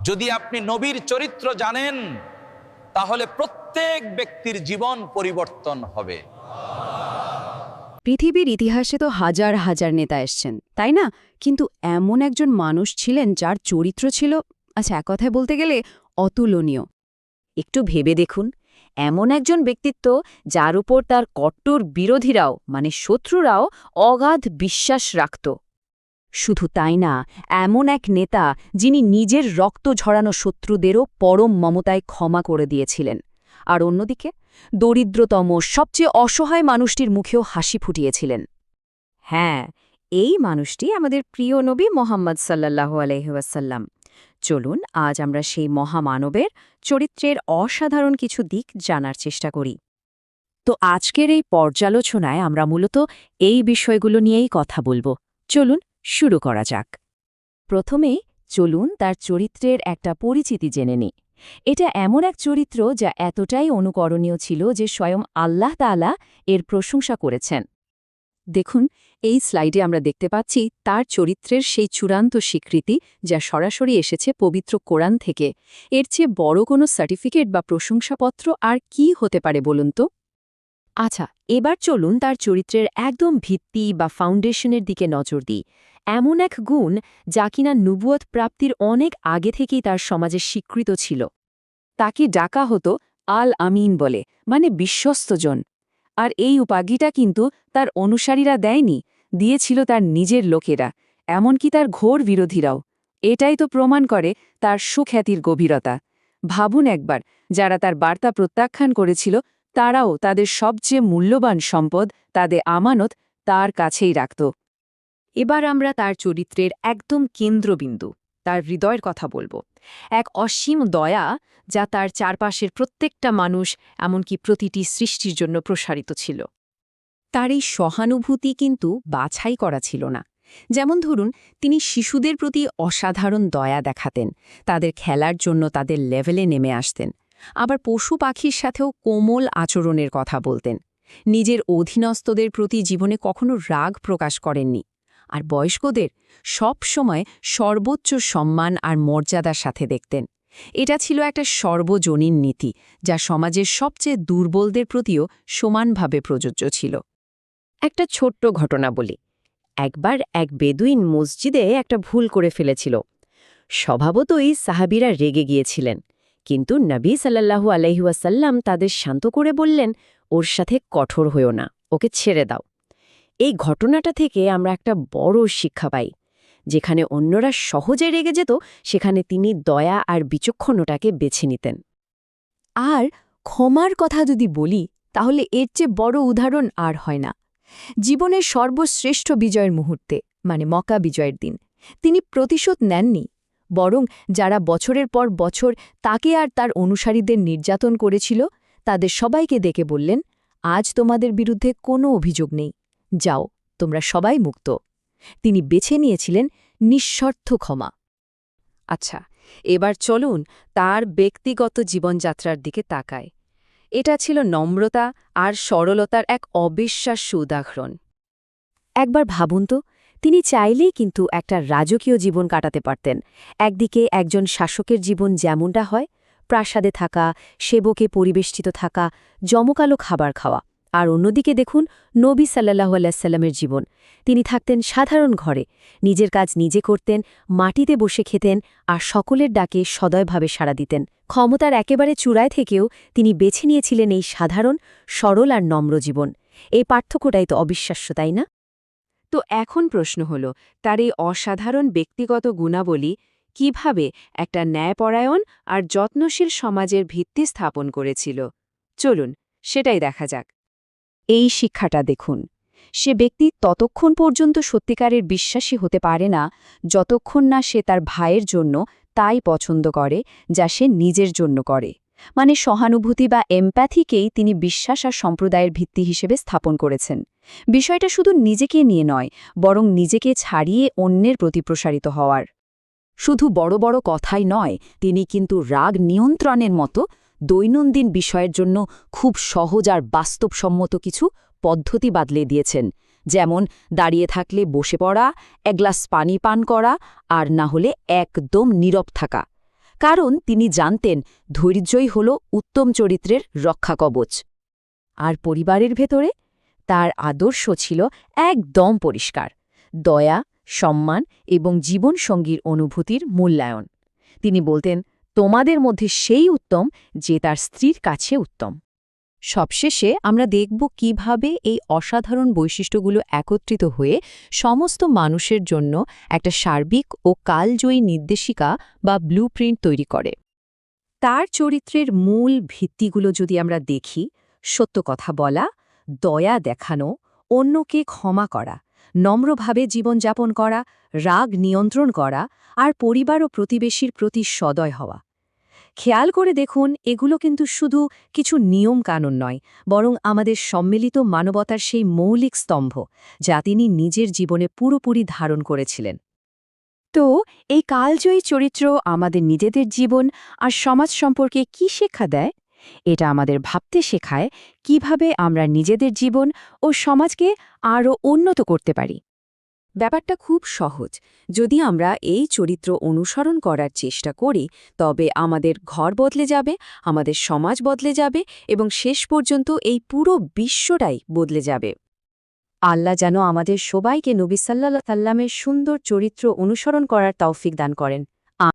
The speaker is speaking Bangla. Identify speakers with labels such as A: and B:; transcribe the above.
A: যদি আপনি নবীর চরিত্র জানেন তাহলে প্রত্যেক ব্যক্তির জীবন পরিবর্তন হবে।
B: পৃথিবীর ইতিহাসে তো হাজার হাজার নেতা এসছেন, তাই না? কিন্তু এমন একজন মানুষ ছিলেন যার চরিত্র ছিল, আচ্ছা, এক কথায় বলতে গেলে অতুলনীয়।
C: একটু ভেবে দেখুন, এমন একজন ব্যক্তিত্ব যার উপর তার কট্টর বিরোধীরাও মানে শত্রুরাও অগাধ বিশ্বাস রাখত। শুধু তাই না, এমন এক নেতা যিনি নিজের রক্ত ঝরানো শত্রুদেরও পরম মমতায় ক্ষমা করে দিয়েছিলেন, আর অন্যদিকে দরিদ্রতম সবচেয়ে অসহায় মানুষটির মুখেও হাসি ফুটিয়েছিলেন। হ্যাঁ, এই মানুষটি আমাদের প্রিয় নবী মোহাম্মদ সাল্লাল্লাহু আলাইহি ওয়াসাল্লাম। চলুন আজ আমরা সেই মহামানবের চরিত্রের অসাধারণ কিছু দিক জানার চেষ্টা করি। তো আজকের এই পর্যালোচনায় আমরা মূলত এই বিষয়গুলো নিয়েই কথা বলবো। চলুন শুরু করা যাক। প্রথমেই চলুন তার চরিত্রের একটা পরিচিতি জেনে নিই। এটা এমন এক চরিত্র যা এতটাই অনুকরণীয় ছিল যে স্বয়ং আল্লাহ তাআলা এর প্রশংসা করেছেন। দেখুন, এই স্লাইডে আমরা দেখতে পাচ্ছি তার চরিত্রের সেই চূড়ান্ত স্বীকৃতি যা সরাসরি এসেছে পবিত্র কোরআন থেকে। এর চেয়ে বড় কোনো সার্টিফিকেট বা প্রশংসাপত্র আর কি হতে পারে বলুন তো? আচ্ছা, এবার চলুন তার চরিত্রের একদম ভিত্তি বা ফাউন্ডেশনের দিকে নজর দিই। এমন এক গুণ যা কিনা নবুয়ত প্রাপ্তির অনেক আগে থেকেই তার সমাজে স্বীকৃত ছিল। তাকে ডাকা হতো আল আমিন বলে, মানে বিশ্বস্তজন। আর এই উপাধিটা কিন্তু তার অনুসারীরা দেয়নি, দিয়েছিল তার নিজের লোকেরা, এমনকি তার ঘোর বিরোধীরাও। এটাই তো প্রমাণ করে তার সুখ্যাতির গভীরতা। ভাবুন একবার, যারা তার বার্তা প্রত্যাখ্যান করেছিল তারাও তাদের সবচেয়ে মূল্যবান সম্পদ, তাদের আমানত, তার কাছেই রাখত। এবার আমরা তার চরিত্রের একদম কেন্দ্রবিন্দু, তার হৃদয়ের কথা বলবো। এক অসীম দয়া যা তার চারপাশের প্রত্যেকটা মানুষ, এমনকি প্রতিটি সৃষ্টির জন্য প্রসারিত ছিল। তার এই সহানুভূতি কিন্তু বাছাই করা ছিল না। যেমন ধরুন, তিনি শিশুদের প্রতি অসাধারণ দয়া দেখাতেন, তাদের খেলার জন্য তাদের লেভেলে নেমে আসতেন। আবার পশু পাখির সাথেও কোমল আচরণের কথা বলতেন। নিজের অধীনস্থদের প্রতি জীবনে কখনো রাগ প্রকাশ করেননি। আর বয়স্কদের সব সময় সর্বোচ্চ সম্মান আর মর্যাদার সাথে দেখতেন। এটা ছিল একটা সর্বজনীন নীতি, যা সমাজের সবচেয়ে দুর্বলদের প্রতিও সমানভাবে প্রযোজ্য ছিল। একটা ছোট্ট ঘটনা বলি। একবার এক বেদুইন মসজিদে একটা ভুল করে ফেলেছিল। স্বভাবতই সাহাবীরা রেগে গিয়েছিলেন, কিন্তু নবী সাল্লাল্লাহু আলাইহি ওয়াসাল্লাম তাদের শান্ত করে বললেন, ওর সাথে কঠোর হয়ো না, ওকে ছেড়ে দাও। এই ঘটনাটা থেকে আমরা একটা বড় শিক্ষা পাই। যেখানে অন্যরা সহজে রেগে যেত, সেখানে তিনি দয়া আর বিচক্ষণতাকে বেছে নিতেন। আর ক্ষমার কথা যদি বলি, তাহলে এর চেয়ে বড় উদাহরণ আর হয় না। জীবনের সর্বশ্রেষ্ঠ বিজয়ের মুহূর্তে, মানে মক্কা বিজয়ের দিন, তিনি প্রতিশোধ নেননি, বরং যারা বছরের পর বছর তাকে আর তার অনুসারীদের নির্যাতন করেছিল তাদের সবাইকে ডেকে বললেন, আজ তোমাদের বিরুদ্ধে কোনো অভিযোগ নেই, যাও, তোমরা সবাই মুক্ত। তিনি বেছে নিয়েছিলেন নিঃশর্ত ক্ষমা। আচ্ছা, এবার চলুন তার ব্যক্তিগত জীবনযাত্রার দিকে তাকায়। এটা ছিল নম্রতা আর সরলতার এক অবিশ্বাস্য উদাহরণ। একবার ভাবুন তো, তিনি চাইলেই কিন্তু একটা রাজকীয় জীবন কাটাতে পারতেন। একদিকে একজন শাসকের জীবন যেমনটা হয়, প্রাসাদে থাকা, সেবকে পরিবেষ্টিত থাকা, জমকালো খাবার খাওয়া। আর অন্যদিকে দেখুন নবী সাল্লাল্লাহু আলাইহি ওয়াসাল্লামের জীবন। তিনি থাকতেন সাধারণ ঘরে, নিজের কাজ নিজে করতেন, মাটিতে বসে খেতেন, আর সকলের ডাকে সদয়ভাবে সাড়া দিতেন। ক্ষমতার একেবারে চূড়ায় থেকেও তিনি বেছে নিয়েছিলেন এই সাধারণ, সরল আর নম্র জীবন। এই পার্থক্যটাই তো অবিশ্বাস্য, তাই না? তো এখন প্রশ্ন হল, তার এই অসাধারণ ব্যক্তিগত গুণাবলী কিভাবে একটা ন্যায়পরায়ণ আর যত্নশীল সমাজের ভিত্তি স্থাপন করেছিল? চলুন সেটাই দেখা যাক। এই শিক্ষাটা দেখুন, সে ব্যক্তি ততক্ষণ পর্যন্ত সত্যিকারের বিশ্বাসী হতে পারে না যতক্ষণ না সে তার ভাইয়ের জন্য তাই পছন্দ করে যা সে নিজের জন্য করে। মানে সহানুভূতি বা এমপ্যাথিকেই তিনি বিশ্বাস আর সম্প্রদায়ের ভিত্তি হিসেবে স্থাপন করেছেন। বিষয়টা শুধু নিজেকে নিয়ে নয়, বরং নিজেকে ছাড়িয়ে অন্যের প্রতি প্রসারিত হওয়ার। শুধু বড় বড় কথাই নয়, তিনি কিন্তু রাগ নিয়ন্ত্রণের মতো দৈনন্দিন বিষয়ের জন্য খুব সহজ আর বাস্তবসম্মত কিছু পদ্ধতি বাতলে দিয়েছেন। যেমন দাঁড়িয়ে থাকলে বসে পড়া, এক গ্লাস পানি পান করা, আর না হলে একদম নীরব থাকা। কারণ তিনি জানতেন ধৈর্যই হল উত্তম চরিত্রের রক্ষাকবচ। আর পরিবারের ভেতরে তার আদর্শ ছিল একদম পরিষ্কার: দয়া, সম্মান এবং জীবনসঙ্গীর অনুভূতির মূল্যায়ন। তিনি বলতেন, তোমাদের মধ্যে সেই উত্তম যে তার স্ত্রীর কাছে উত্তম।
B: সবশেষে আমরা দেখব কিভাবে এই অসাধারণ বৈশিষ্ট্যগুলো একত্রিত হয়ে সমস্ত মানুষের জন্য একটা সার্বিক ও কালজয়ী নির্দেশিকা বা ব্লুপ্রিন্ট তৈরি করে। তার চরিত্রের মূল ভিত্তিগুলো যদি আমরা দেখি: সত্য কথা বলা, দয়া দেখানো, অন্যকে ক্ষমা করা, নম্রভাবে জীবনযাপন করা, রাগ নিয়ন্ত্রণ করা, আর পরিবার ও প্রতিবেশীর প্রতি সদয় হওয়া। খেয়াল করে দেখুন, এগুলো কিন্তু শুধু কিছু নিয়ম কানুন নয়, বরং আমাদের সম্মিলিত মানবতার সেই মৌলিক স্তম্ভ, যা তিনি নিজের জীবনে পুরোপুরি ধারণ করেছিলেন। তো এই কালজয়ী চরিত্র আমাদের নিজেদের জীবন আর সমাজ সম্পর্কে কি শিক্ষা দেয়? এটা আমাদের ভাবতে শেখায় কিভাবে আমরা নিজেদের জীবন ও সমাজকে আরও উন্নত করতে পারি। ব্যাপারটা খুব সহজ। যদি আমরা এই চরিত্র অনুসরণ করার চেষ্টা করি, তবে আমাদের ঘর বদলে যাবে, আমাদের সমাজ বদলে যাবে এবং শেষ পর্যন্ত এই পুরো বিশ্বটাই বদলে যাবে। আল্লাহ যেন আমাদের সবাইকে নবী সাল্লাল্লাহু আলাইহি ওয়াসাল্লামের সুন্দর চরিত্র অনুসরণ করার তৌফিক দান করেন।